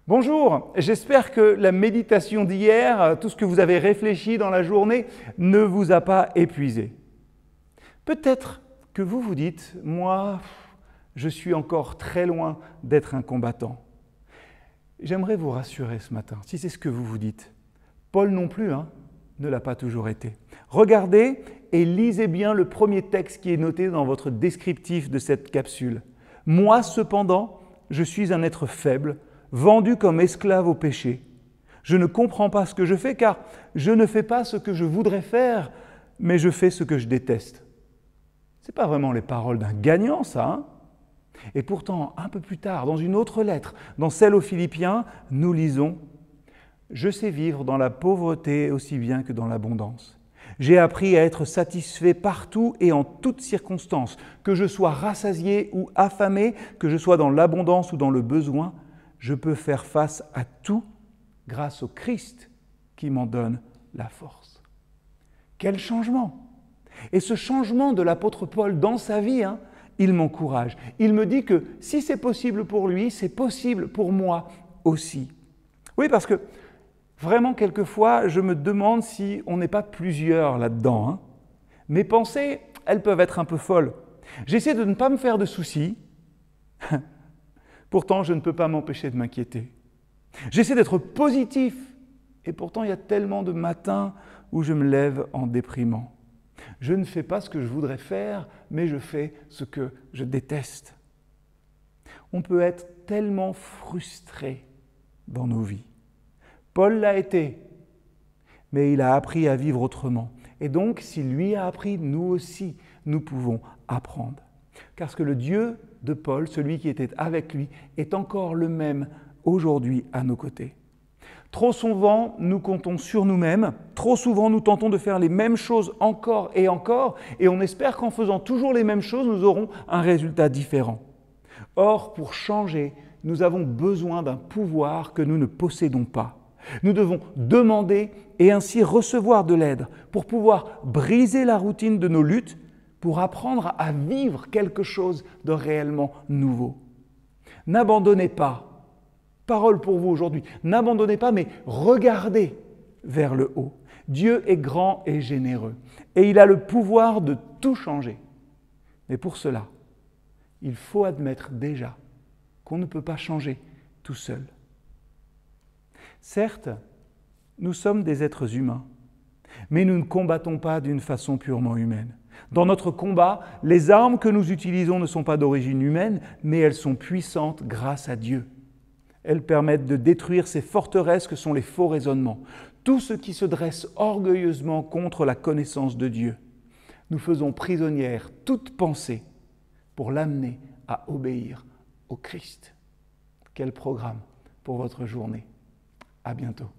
Bonjour, j'espère que la méditation d'hier, tout ce que vous avez réfléchi dans la journée, ne vous a pas épuisé. Peut-être que vous vous dites, moi, je suis encore très loin d'être un combattant. J'aimerais vous rassurer ce matin, si c'est ce que vous vous dites. Paul non plus, ne l'a pas toujours été. Regardez et lisez bien le premier texte qui est noté dans votre descriptif de cette capsule. Moi, cependant, je suis un être faible, vendu comme esclave au péché. Je ne comprends pas ce que je fais car je ne fais pas ce que je voudrais faire, mais je fais ce que je déteste. Ce n'est pas vraiment les paroles d'un gagnant, ça. Et pourtant, un peu plus tard, dans une autre lettre, dans celle aux Philippiens, nous lisons « Je sais vivre dans la pauvreté aussi bien que dans l'abondance. J'ai appris à être satisfait partout et en toutes circonstances, que je sois rassasié ou affamé, que je sois dans l'abondance ou dans le besoin. Je peux faire face à tout grâce au Christ qui m'en donne la force. » Quel changement! Et ce changement de l'apôtre Paul dans sa vie, il m'encourage. Il me dit que si c'est possible pour lui, c'est possible pour moi aussi. Oui, parce que vraiment, quelquefois, je me demande si on n'est pas plusieurs là-dedans. Mes pensées, elles peuvent être un peu folles. J'essaie de ne pas me faire de soucis. Pourtant, je ne peux pas m'empêcher de m'inquiéter. J'essaie d'être positif. Et pourtant, il y a tellement de matins où je me lève en déprimant. Je ne fais pas ce que je voudrais faire, mais je fais ce que je déteste. On peut être tellement frustré dans nos vies. Paul l'a été, mais il a appris à vivre autrement. Et donc, s'il lui a appris, nous aussi, nous pouvons apprendre. Parce que le Dieu de Paul, celui qui était avec lui, est encore le même aujourd'hui à nos côtés. Trop souvent, nous comptons sur nous-mêmes, trop souvent nous tentons de faire les mêmes choses encore, et on espère qu'en faisant toujours les mêmes choses, nous aurons un résultat différent. Or, pour changer, nous avons besoin d'un pouvoir que nous ne possédons pas. Nous devons demander et ainsi recevoir de l'aide pour pouvoir briser la routine de nos luttes, pour apprendre à vivre quelque chose de réellement nouveau. N'abandonnez pas. Parole pour vous aujourd'hui. N'abandonnez pas, mais regardez vers le haut. Dieu est grand et généreux et il a le pouvoir de tout changer. Mais pour cela, il faut admettre déjà qu'on ne peut pas changer tout seul. Certes, nous sommes des êtres humains, mais nous ne combattons pas d'une façon purement humaine. Dans notre combat, les armes que nous utilisons ne sont pas d'origine humaine, mais elles sont puissantes grâce à Dieu. Elles permettent de détruire ces forteresses que sont les faux raisonnements, tout ce qui se dresse orgueilleusement contre la connaissance de Dieu. Nous faisons prisonnière toute pensée pour l'amener à obéir au Christ. Quel programme pour votre journée! À bientôt.